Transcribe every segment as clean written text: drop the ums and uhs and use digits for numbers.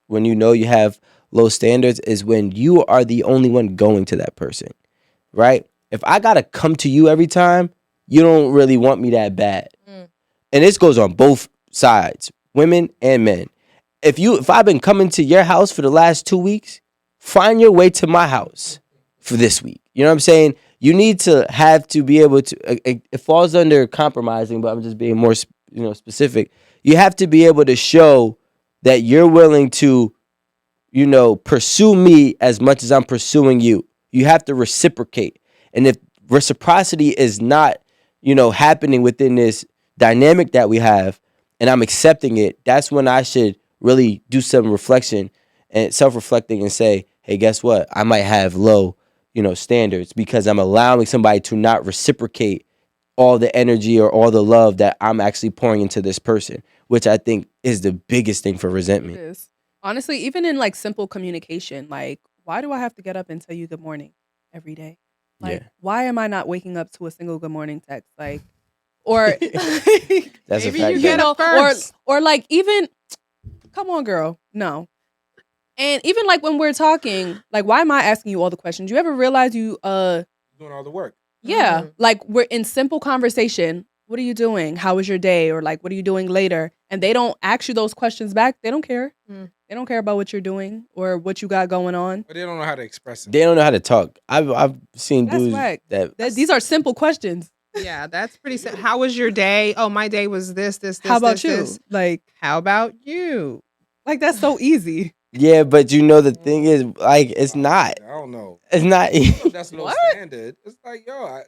when you know you have low standards is when you are the only one going to that person, right? If I gotta come to you every time, you don't really want me that bad. And this goes on both sides, women and men. If I've been coming to your house for the last 2 weeks, find your way to my house for this week. You know what I'm saying? You need to have to be able to. It falls under compromising, but I'm just being more, specific. You have to be able to show that you're willing to, pursue me as much as I'm pursuing you. You have to reciprocate. And if reciprocity is not, happening within this dynamic that we have, and I'm accepting it, that's when I should really do some reflection and self-reflecting and say, hey, guess what? I might have low, standards because I'm allowing somebody to not reciprocate all the energy or all the love that I'm actually pouring into this person, which I think is the biggest thing for resentment. It is. Honestly, even in like simple communication, like, why do I have to get up and tell you good morning every day? Like, why am I not waking up to a single good morning text? Like, or That's maybe a fact. you get up first. or like even, come on, girl, no. And even like when we're talking, like, why am I asking you all the questions? You ever realize you doing all the work? Yeah, like we're in simple conversation. What are you doing? How was your day? Or like, what are you doing later? And they don't ask you those questions back. They don't care. They don't care about what you're doing or what you got going on. But they don't know how to express it. They don't know how to talk. I've seen dudes that these are simple questions. Yeah, that's pretty simple. How was your day? Oh, my day was this. How about you? This. Like, how about you? Like, that's so easy. Yeah, but the thing is, like, it's not. I don't know. It's not. That's low standard. It's like, yo,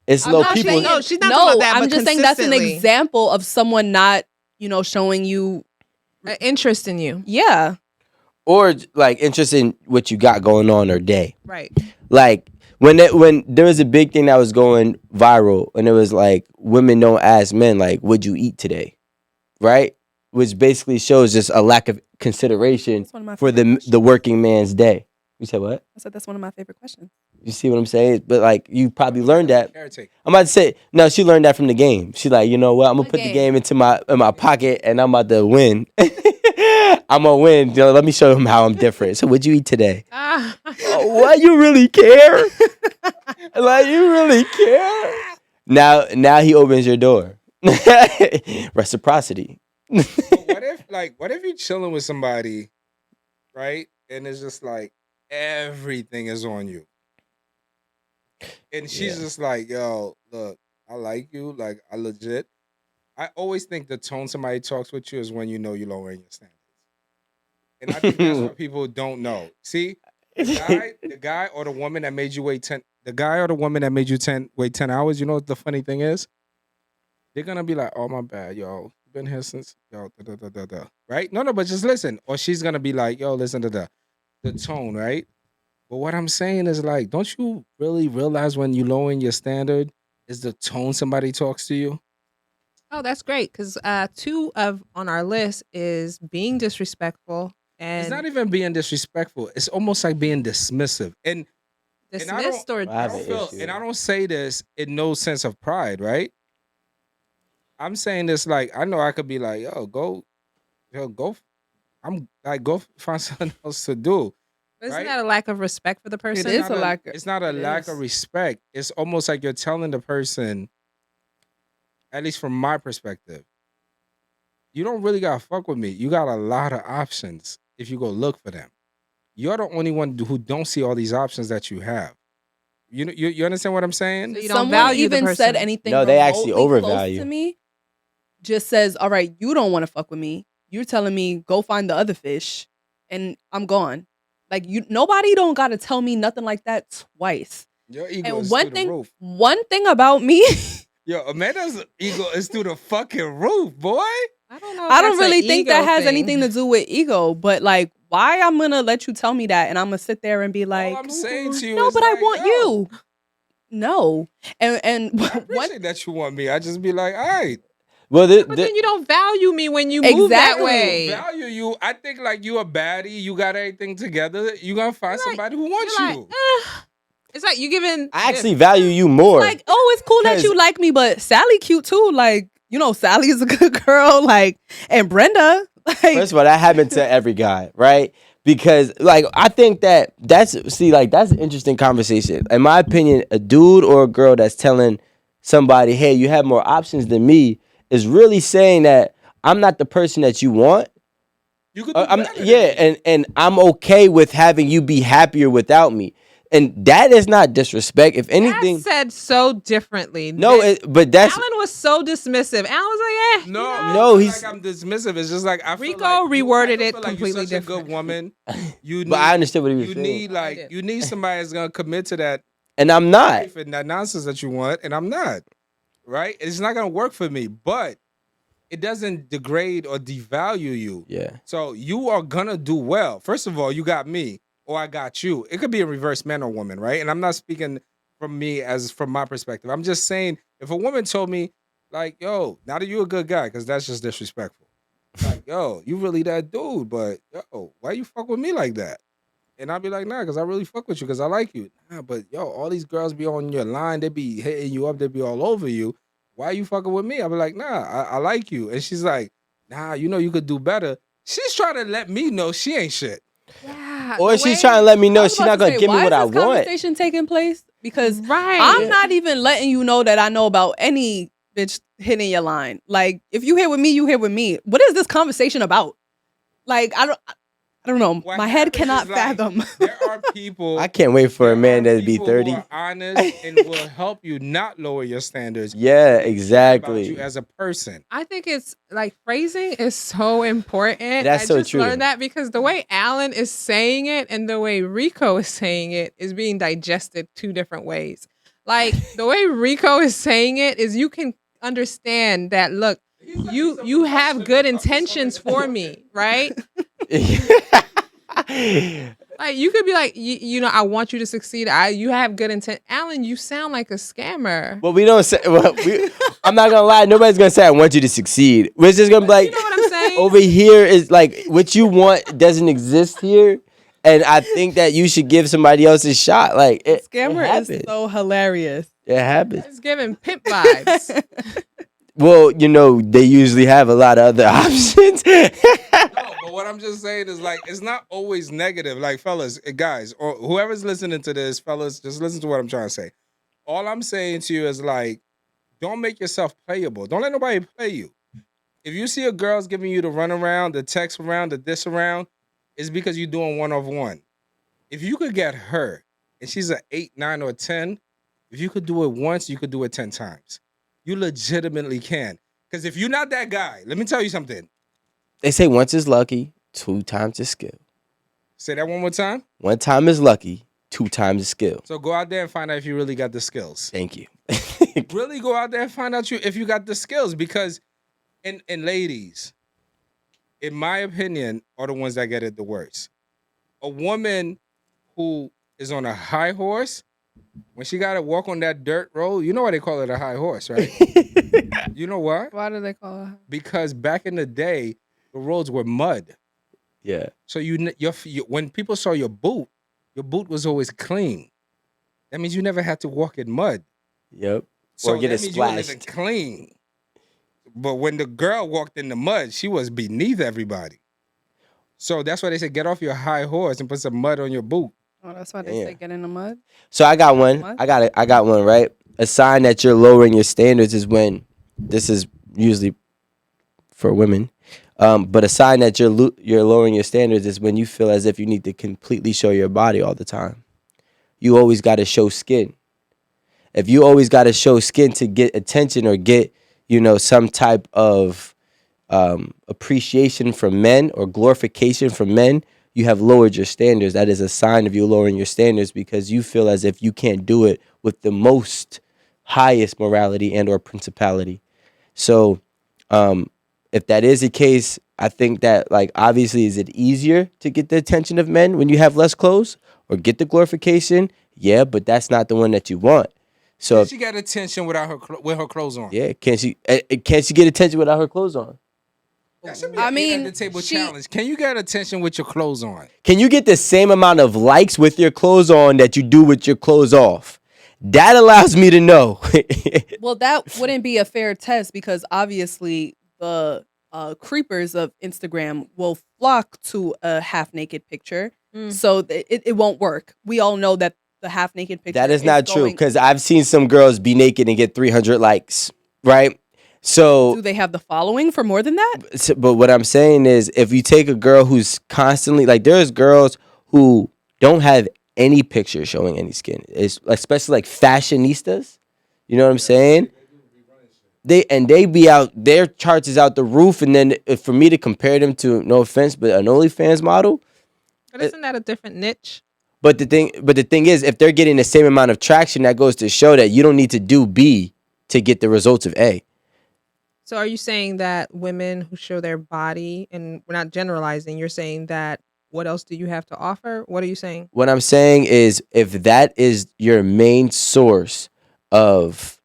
it's low people. No, she's not talking about that. I'm just saying that's an example of someone not, showing you an interest in you. Yeah. Or like interest in what you got going on or day. Right. Like when there was a big thing that was going viral, and it was like women don't ask men like, "What'd you eat today?" Right? Which basically shows just a lack of consideration for the working man's day. You said what? I said that's one of my favorite questions. You see what I'm saying? But like you probably learned that. I'm about to say no. She learned that from the game. She like, you know what? I'm gonna put the game into my pocket, and I'm about to win. I'm gonna win. Let me show him how I'm different. So, what'd you eat today? What? You really care? Like you really care? Now he opens your door. Reciprocity. What if you're chilling with somebody, right? And it's just like everything is on you. And she's just like, yo, look, I like you. Like, I legit. I always think the tone somebody talks with you is when you know you're lowering your standards. And I think that's what people don't know. See, the guy or the woman that made you wait 10, the guy or the woman that made you wait 10 hours, you know what the funny thing is? They're going to be like, oh, my bad, yo. Been here since, yo, da. Right? No, but just listen. Or she's going to be like, yo, listen to the tone, right? But what I'm saying is like, don't you really realize when you lowering your standard is the tone somebody talks to you? Oh, that's great. Because two on our list is being disrespectful. And it's not even being disrespectful. It's almost like being dismissive. And dismissed and I don't say this in no sense of pride, right? I'm saying this like, I know I could be like, go find something else to do. Isn't that a lack of respect for the person? It is a lack. It's not a lack of respect. It's almost like you're telling the person, at least from my perspective, you don't really gotta fuck with me. You got a lot of options if you go look for them. You're the only one who don't see all these options that you have. You understand what I'm saying? So you don't value the person. Said anything. No, they actually close overvalue. To me, just says, all right, you don't want to fuck with me. You're telling me go find the other fish, and I'm gone. Like nobody don't gotta tell me nothing like that twice. Your ego and is through the roof. One thing about me, yo, Amanda's ego is through the fucking roof, boy. I don't know. I don't really think that has anything to do with ego, but like, why I'm gonna let you tell me that, and I'm gonna sit there and be like, all I'm saying to you no, is but like, I want you. No, and I appreciate that you want me. I just be like, all right. Well, but then you don't value me when you move that way. Value you. I think like you a baddie. You got everything together. You gonna find somebody who wants you. It's like you giving. I actually value you more. Like, oh, it's cool that you like me, but Sally cute too. Like, Sally is a good girl. Like, and Brenda, Like, First of all, that happened to every guy, right? Because like I think that's an interesting conversation. In my opinion, a dude or a girl that's telling somebody, "Hey, you have more options than me," is really saying that I'm not the person that you want. You could do I'm better than yeah, me. and I'm okay with having you be happier without me. And that is not disrespect. If anything, That's said so differently. no, but that's Alan was so dismissive. Alan was like, No, you know. No, it's he's- not like I'm dismissive. It's just like I feel Rico like reworded I it feel like completely you're such different. a good woman. You need, But I understood what he was you saying. need like you need somebody that's gonna commit to that and I'm not. life and that nonsense that you want, and I'm not. Right? It's not gonna work for me, but it doesn't degrade or devalue you. Yeah. So you are gonna do well. First of all, you got me or I got you. It could be a reverse man or woman, right? And I'm not speaking from me as from my perspective. I'm just saying if a woman told me, like, yo, now that you're a good guy, because that's just disrespectful. Like, yo, you really that dude, but yo, why you fuck with me like that? And I'd be like, nah, because I really fuck with you, because I like you. Nah, but yo, all these girls be on your line, they be hitting you up, they be all over you. Why you fucking with me? I'll be like, nah, I like you. And she's like, nah, you know you could do better. She's trying to let me know she ain't shit. Yeah, Or the she's way- trying to let me I know was she's about not to gonna say, give me why what is I this want. conversation taking place? Because Right. I'm not even letting you know that I know about any bitch hitting your line. Like, if you hit with me, you hit with me. What is this conversation about? Like, I don't know. What My head happens cannot is, like, fathom. There are people. I can't wait for a there man are to be people 30. Who are honest and will help you not lower your standards. Yeah, About exactly. you as a person. I think it's like phrasing is so important. That's I so just true. learned that because the way Alan is saying it and the way Rico is saying it is being digested two different ways. Like the way Rico is saying it is you can understand that look, you have good intentions for me, right? Like you could be like, you know, I want you to succeed. You have good intent. Alan, you sound like a scammer. Well, we don't say. Well, I'm not gonna lie. Nobody's gonna say I want you to succeed. We're just gonna be like, You know what I'm saying? over here is like what you want doesn't exist here, and I think that you should give somebody else a shot. Like it Scammer happens. is so hilarious. It happens. It's giving pimp vibes. Well, you know they usually have a lot of other options. No, but what I'm just saying is like it's not always negative. Like fellas, guys, or whoever's listening to this, fellas, just listen to what I'm trying to say. All I'm saying to you is like, don't make yourself playable. Don't let nobody play you. If you see a girl's giving you the run around, the text around, the this around, it's because you're doing one of one. If you could get her and she's an 8, 9, or 10, if you could do it once, you could do it 10 times. You legitimately can. Because if you're not that guy, let me tell you something. They say once is lucky, 2 times is skill. Say that one more time. 1 time is lucky, 2 times is skill. So go out there and find out if you really got the skills. Thank you. Really go out there and find out if you got the skills. Because, and ladies, in my opinion, are the ones that get it the worst. A woman who is on a high horse, when she got to walk on that dirt road, you know why they call it a high horse, right? You know why? Why do they call it? Because back in the day, the roads were mud. Yeah. So when people saw your boot was always clean. That means you never had to walk in mud. Yep. So Or get that it means you were living splashed. clean. But when the girl walked in the mud, she was beneath everybody. So that's why they say get off your high horse and put some mud on your boot. Oh, that's why they Yeah. say get in the mud. So I got one. What? I got one, right? A sign that you're lowering your standards is when this is usually for women. But a sign that you're lowering your standards is when you feel as if you need to completely show your body all the time. You always got to show skin. If you always got to show skin to get attention or get, some type of appreciation from men or glorification from men, you have lowered your standards. That is a sign of you lowering your standards because you feel as if you can't do it with the most highest morality and or principality. So, if that is the case, I think that, like, obviously, is it easier to get the attention of men when you have less clothes or get the glorification? Yeah, but that's not the one that you want. So, She got attention without with her clothes on. yeah, can't she get attention without her clothes on? That should be I an mean, at the table she- challenge. Can you get attention with your clothes on? Can you get the same amount of likes with your clothes on that you do with your clothes off? That allows me to know. Well, that wouldn't be a fair test because obviously the creepers of Instagram will flock to a half naked picture, Mm. so it won't work. We all know that the half naked picture That is not true, going- because I've seen some girls be naked and get 300 likes, right? So Do they have the following for more than that? but what I'm saying is, if you take a girl who's constantly like, there's girls who don't have any picture showing any skin, it's especially like fashionistas. You know what I'm saying? They be out, their charts is out the roof, and then for me to compare them to, no offense, but an OnlyFans model. But isn't that a different niche? But the thing is, if they're getting the same amount of traction, that goes to show that you don't need to do B to get the results of A. So are you saying that women who show their body, and we're not generalizing, you're saying that what else do you have to offer? What are you saying? What I'm saying is, if that is your main source of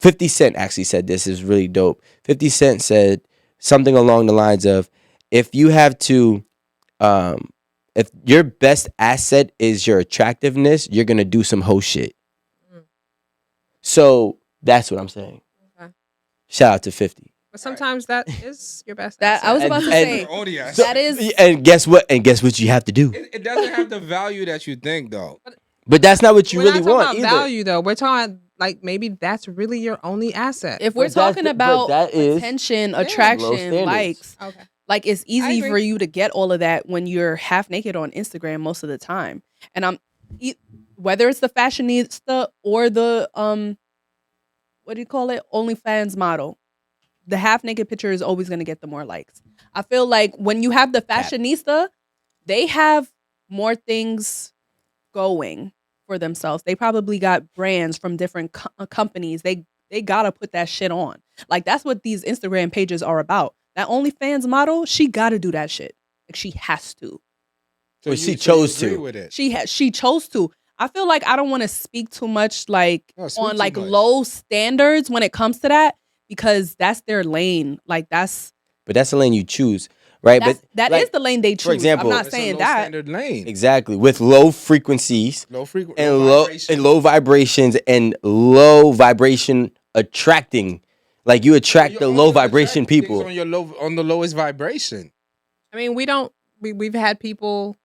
50 Cent actually said this is really dope. 50 Cent said something along the lines of, if you have to, if your best asset is your attractiveness, you're going to do some hoe shit. Mm. So that's what I'm saying. Okay. Shout out to 50. But sometimes that is your best That asset. I was about to And- say. Only ass. That is And guess what? And guess what you have to do? It doesn't have the value that you think, though. But that's not what you We're really not talking want about either. value, though. We're talking like maybe that's really your only asset. if we're But that's talking the- but about that is attention, low attraction, standards. likes, Okay. like it's easy agree. for you to get all of that when you're half naked on Instagram most of the time. And whether it's the fashionista or the what do you call it, OnlyFans model, the half naked picture is always going to get the more likes. I feel like when you have the fashionista, they have more things going for themselves. They probably got brands from different companies. They gotta put that shit on. Like that's what these Instagram pages are about. That OnlyFans model, she gotta do that shit. Like she has to. So she chose agree to. with it. She chose to. I feel like I don't want to speak too much like No, speak on too like much. low standards when it comes to that, because that's their lane. Like that's But that's the lane you choose, right? that like, is the lane they choose. example- I'm not It's a saying low that. standard lane. Exactly, with low frequencies Low frequency and low vibrations and low vibration attracting, like you attract the low vibration people. On the lowest vibration. I mean, we've had people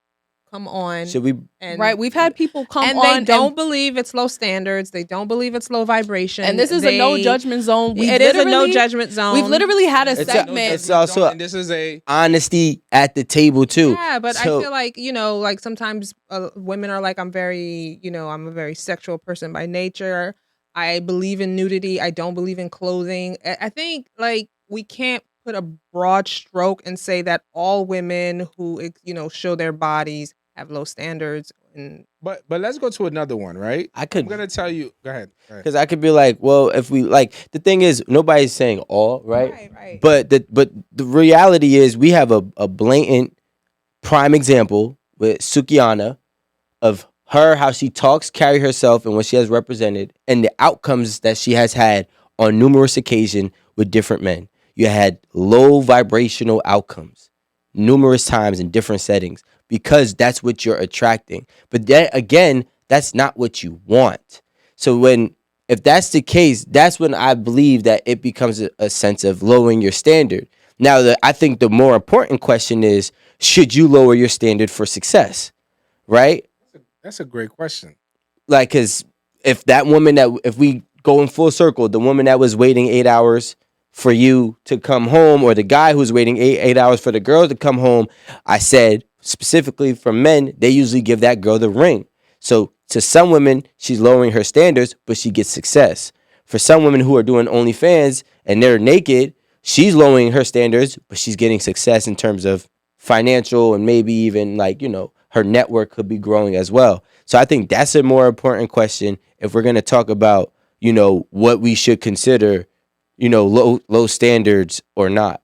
come on Should we? and Right? We've had people come and on they don't believe it's low standards. They don't believe it's low vibration. and this is a no judgment zone. It is a no judgment zone. We've literally had a It's a- segment. it's also a- and this is a Honesty at the table too. Yeah, but So- I feel like, like sometimes women are like, I'm a very sexual person by nature. I believe in nudity. I don't believe in clothing. I think like we can't put a broad stroke and say that all women who, show their bodies have low standards. And but let's go to another one, right? I could, I'm gonna tell you. Go ahead. because I could be like, well, if we like, the thing is, nobody's saying all, right? Right. But the reality is, we have a blatant prime example with Sukiana of her, how she talks, carry herself, and what she has represented, and the outcomes that she has had on numerous occasions with different men. You had low vibrational outcomes numerous times in different settings, because that's what you're attracting. But then again, that's not what you want. So if that's the case, that's when I believe that it becomes a sense of lowering your standard. Now, I think the more important question is, should you lower your standard for success, right? That's a great question. Like, because if we go in full circle, the woman that was waiting 8 hours for you to come home, or the guy who's waiting eight hours for the girl to come home, I said specifically for men, they usually give that girl the ring. So to some women, she's lowering her standards, but she gets success. For some women who are doing OnlyFans and they're naked, she's lowering her standards, but she's getting success in terms of financial, and maybe even like, her network could be growing as well. So I think that's a more important question if we're going to talk about, what we should consider, low standards or not.